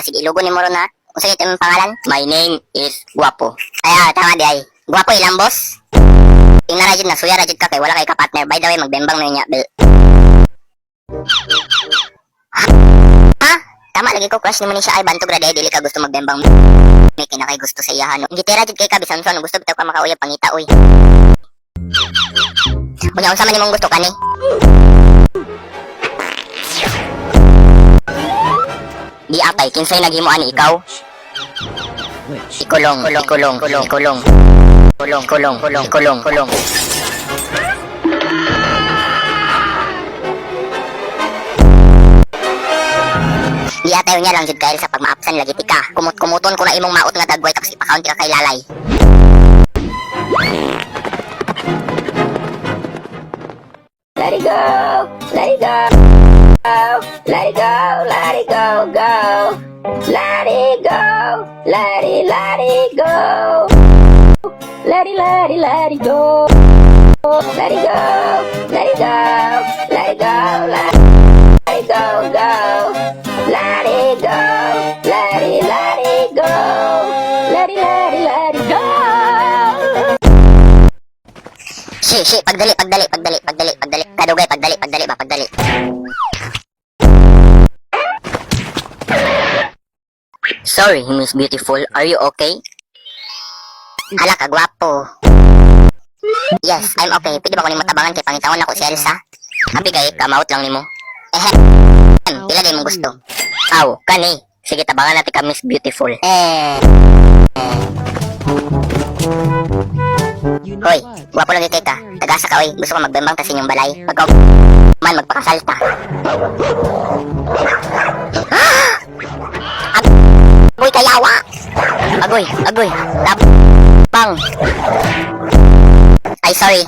sige ilugo ni mo ron ha. Unsa gyud imong pangalan? My name is Guapo. Ay, tama di ay. Guapo ilang boss? Tingnan ra jud na suya ra jud ka kay wala kay ka partner. By the way, magbembang na niya. Ha? Tama lagi ko crush ni mo ni siya ay bantog ra dili ka gusto magbembang. May kinakay gusto sa iyahan. Gitira jud kay ka bisan son gusto bitaw ka makauyab pangita oy. Unya unsa man imong gusto kani? Di atay kinsay naghimo ani ikaw? Ikulong. Di atayo niya lang jud kail sa pagmaapsan lagi tika. Kumut-kumuton ko na imong maot nga dagway tapos ipakaunti ka kay lalay. Let it go, let it go, let it go, let it go, go. Let it go, let it go. Let it go. Let it go, let it go, let it go, let it go, go. Let it go, let it go. Let it go. Shi, pagdali. Kadugay, pagdali ba. Sorry, Miss Beautiful. Are you okay? Hala ka, gwapo. Yes, I'm okay. Pwede ba ko ni matabangan kay pangitangon ako si Elsa? Happy kay, kamaut lang nimo. Pila din mong gusto? Aw, kani. Sige, tabangan natin ka, Miss Beautiful. Hoy, gwapo lagi kay ka. Tagasa ka, oy. Gusto ko magbembang tas inyong balay. Pagka man, magpakasalta. Agoy kayawa! Agoy! Labang! Ay, sorry.